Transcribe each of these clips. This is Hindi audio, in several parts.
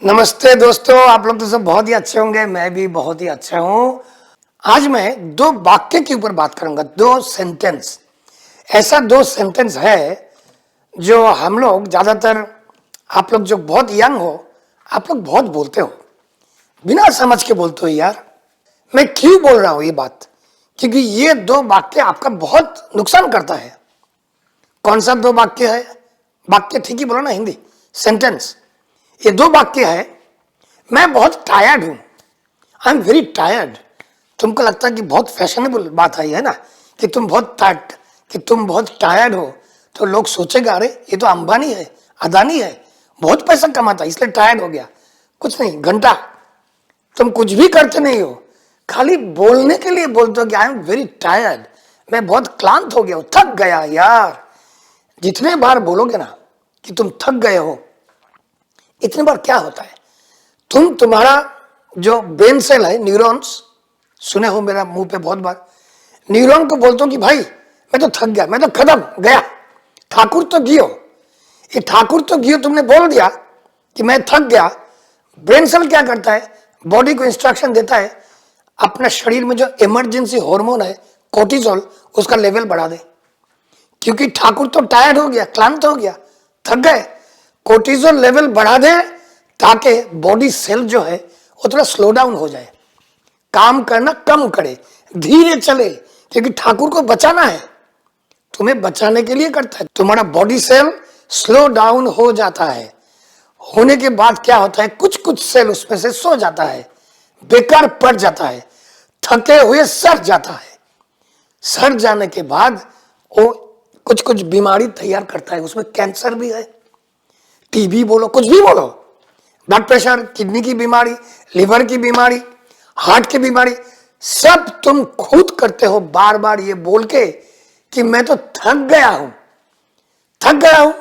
नमस्ते दोस्तों, आप लोग तो सब बहुत ही अच्छे होंगे। मैं भी बहुत ही अच्छा हूं। आज मैं दो वाक्य के ऊपर बात करूंगा, दो सेंटेंस। ऐसा दो सेंटेंस है जो हम लोग ज्यादातर, आप लोग जो बहुत यंग हो, आप लोग बहुत बोलते हो, बिना समझ के बोलते हो। यार मैं क्यों बोल रहा हूं ये बात? क्योंकि ये दो वाक्य आपका बहुत नुकसान करता है। कौन सा दो वाक्य है? वाक्य ठीक ही बोलो ना, हिंदी सेंटेंस। ये दो वाक्य है, मैं बहुत टायर्ड हूं, आई एम वेरी टायर्ड। तुमको लगता है कि बहुत फैशनेबल बात है ना, कि तुम बहुत टायर्ड हो, तो लोग सोचेगा अरे ये तो अंबानी है, अदानी है, बहुत पैसा कमाता है, इसलिए टायर्ड हो गया। कुछ नहीं, घंटा तुम कुछ भी करते नहीं हो, खाली बोलने के लिए बोलते हो कि आई एम वेरी टायर्ड, मैं बहुत क्लांत हो गया हूं, थक गया। यार जितने बार बोलोगे ना कि तुम थक गए हो, इतने बार क्या होता है, तुम्हारा जो ब्रेन सेल है, न्यूरॉन्स, सुने हो मेरा मुंह पे बहुत बार, न्यूरॉन को बोलते हो कि भाई मैं तो थक गया, मैं तो खत्म गया, ठाकुर तो गियो। ये ठाकुर तो गियो तुमने बोल दिया कि मैं थक गया। ब्रेन सेल क्या करता है, बॉडी को इंस्ट्रक्शन देता है, अपने शरीर में जो इमरजेंसी हार्मोन है कोर्टिसोल, उसका लेवल बढ़ा दे। क्योंकि ठाकुर तो टायर्ड हो गया, क्लांत हो गया, थक गए, कोर्टिसोल लेवल बढ़ा दे ताकि बॉडी सेल जो है वो थोड़ा स्लो डाउन हो जाए, काम करना कम करे, धीरे चले। क्योंकि ठाकुर को बचाना है, तुम्हें बचाने के लिए करता है। तुम्हारा बॉडी सेल स्लो डाउन हो जाता है, होने के बाद क्या होता है, कुछ कुछ सेल उसमें से सो जाता है, बेकार पड़ जाता है, थके हुए सड़ जाता है। सड़ जाने के बाद वो कुछ कुछ बीमारी तैयार करता है, उसमें कैंसर भी है, टीबी बोलो, कुछ भी बोलो, ब्लड प्रेशर, किडनी की बीमारी, लिवर की बीमारी, हार्ट की बीमारी, सब तुम खुद करते हो। बार बार ये बोल के कि मैं तो थक गया हूं, थक गया हूं,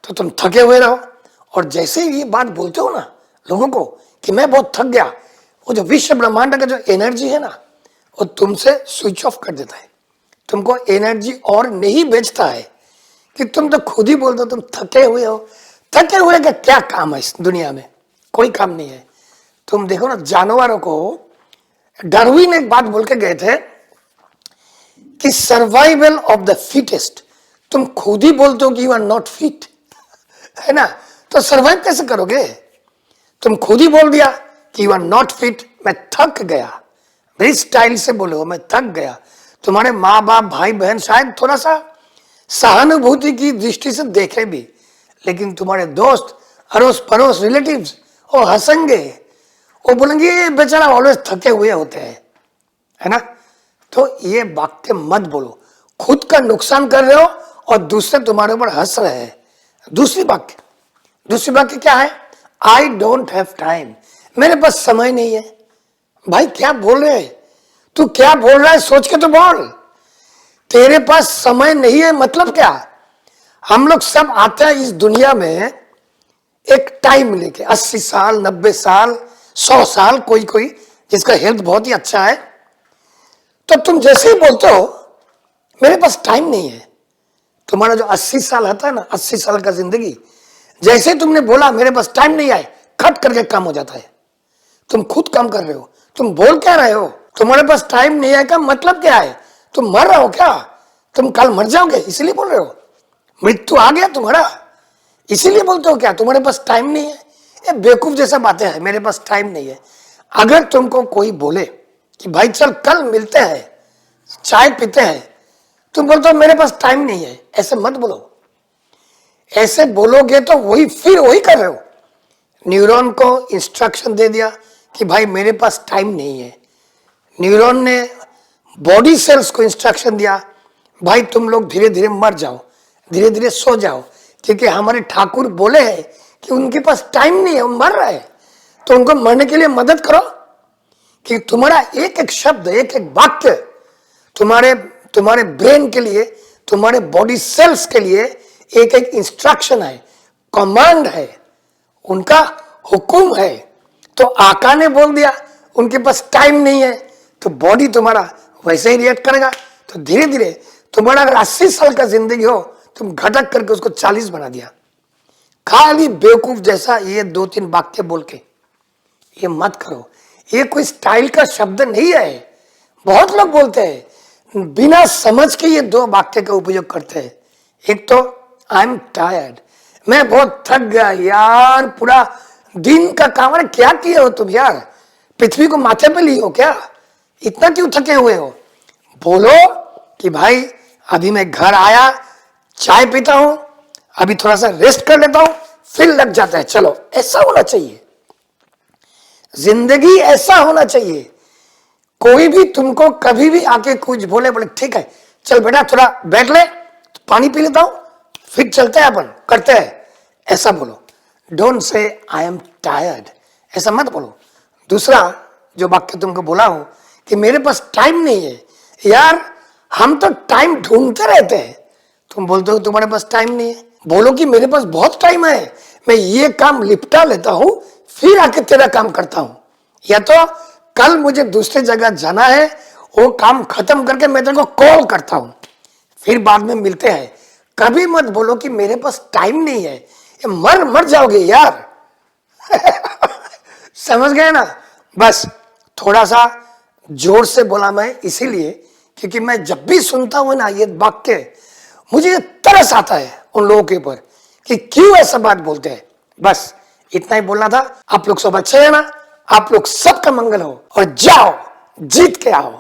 तो तुम थके हुए रहो। और जैसे ही ये बात बोलते हो ना लोगों को कि मैं बहुत थक गया, वो जो विश्व ब्रह्मांड का जो एनर्जी है ना, वो तुमसे स्विच ऑफ कर देता है, तुमको एनर्जी और नहीं बेचता है। कि तुम तो खुद ही बोलते हो तुम थके हुए हो। थके हुए का क्या काम है इस दुनिया में? कोई काम नहीं है। तुम देखो ना, जानवरों को डार्विन एक बात बोल के गए थे कि सर्वाइवल ऑफ द फिटेस्ट। तुम खुद ही बोलते हो कि यू आर नॉट फिट, है ना, तो सर्वाइव कैसे करोगे? तुम खुद ही बोल दिया कि यू आर नॉट फिट, मैं थक गया। मेरी स्टाइल से बोलो मैं थक गया। तुम्हारे माँ बाप, भाई बहन शायद थोड़ा सा सहानुभूति की दृष्टि से देखे भी, लेकिन तुम्हारे दोस्त, अड़ोस पड़ोस, रिलेटिव्स, वो हंसेंगे, वो बोलेंगे ये बेचारा ऑलवेज थके हुए होते हैं, है ना। तो ये वाक्य मत बोलो, खुद का नुकसान कर रहे हो और दूसरे तुम्हारे ऊपर हंस रहे हैं। दूसरी वाक्य क्या है? आई डोंट हैव टाइम, मेरे पास समय नहीं है। भाई क्या बोल रहे हैं तू? क्या बोल रहा है सोच के तो बोल। तेरे पास समय नहीं है मतलब क्या? हम लोग सब आते हैं इस दुनिया में एक टाइम लेके, 80 साल, 90 साल, 100 साल, कोई कोई जिसका हेल्थ बहुत ही अच्छा है। तो तुम जैसे ही बोलते हो मेरे पास टाइम नहीं है, तुम्हारा जो 80 साल आता है ना, 80 साल का जिंदगी, जैसे तुमने बोला मेरे पास टाइम नहीं है, खट करके काम हो जाता है। तुम खुद काम कर रहे हो, तुम बोल क्या रहे हो? तुम्हारे पास टाइम नहीं है का मतलब क्या है? तुम मर रहे हो क्या? तुम कल मर जाओगे इसलिए बोल रहे हो? मृत्यु आ गया तुम्हारा इसीलिए बोलते हो क्या तुम्हारे पास टाइम नहीं है? ये बेवकूफ जैसा बातें है, मेरे पास टाइम नहीं है। अगर तुमको कोई बोले कि भाई चल कल मिलते हैं, चाय पीते हैं, तुम बोलते हो मेरे पास टाइम नहीं है, ऐसे मत बोलो। ऐसे बोलोगे तो फिर वही कर रहे हो। न्यूरॉन को इंस्ट्रक्शन दे दिया कि भाई मेरे पास टाइम नहीं है। न्यूरॉन ने बॉडी सेल्स को इंस्ट्रक्शन दिया, भाई तुम लोग धीरे धीरे मर जाओ, धीरे धीरे सो जाओ, क्योंकि हमारे ठाकुर बोले हैं कि उनके पास टाइम नहीं है, वो मर रहे हैं, तो उनको मरने के लिए मदद करो। कि तुम्हारा एक एक शब्द, एक एक वाक्य तुम्हारे ब्रेन के लिए, तुम्हारे बॉडी सेल्स के लिए एक एक इंस्ट्रक्शन है, कमांड है, उनका हुक्म है। तो आका ने बोल दिया उनके पास टाइम नहीं है, तो बॉडी तुम्हारा वैसे ही रिएक्ट करेगा। तो धीरे धीरे तुम्हारा अगर 80 साल का जिंदगी हो, तुम घटक करके उसको 40 बना दिया, खाली बेवकूफ जैसा ये 2-3 वाक्य बोल के। ये मत करो। ये कोई स्टाइल का शब्द नहीं है। बहुत लोग बोलते हैं, बिना समझ के ये दो वाक्य का उपयोग करते हैं। एक तो आई एम टायर्ड, मैं बहुत थक गया यार, पूरा दिन का काम है। क्या किए हो तुम यार, पृथ्वी को माथे पे ली हो क्या, इतना क्यों थके हुए हो। बोलो कि भाई अभी मैं घर आया, चाय पीता हूं, अभी थोड़ा सा रेस्ट कर लेता हूं, फिर लग जाता है। चलो, ऐसा होना चाहिए, जिंदगी ऐसा होना चाहिए। कोई भी तुमको कभी भी आके कुछ बोले, बोले ठीक है चल बेटा थोड़ा बैठ ले, तो पानी पी लेता हूं, फिर चलते हैं, अपन करते हैं, ऐसा बोलो। Don't say I am tired, ऐसा मत बोलो। दूसरा जो वाक्य तुमको बोला हूं कि मेरे पास टाइम नहीं है, यार हम तो टाइम ढूंढते रहते हैं, तुम बोलते हो तुम्हारे पास टाइम नहीं है। बोलो कि मेरे पास बहुत टाइम है, मैं ये काम निपटा लेता हूं, फिर आके तेरा काम करता हूं। या तो कल मुझे दूसरी जगह जाना है, वो काम खत्म करके मैं तेरे को कॉल करता हूं, फिर बाद में मिलते हैं। कभी मत बोलो कि मेरे पास टाइम नहीं है, ये मर जाओगे यार। समझ गए ना। बस थोड़ा सा जोर से बोला मैं इसीलिए क्योंकि मैं जब भी सुनता हूं ना ये वाक्य, मुझे तरस आता है उन लोगों के ऊपर कि क्यों ऐसा बात बोलते हैं। बस इतना ही बोलना था। आप लोग सब अच्छे हैं ना, आप लोग सबका मंगल हो और जाओ जीत के आओ।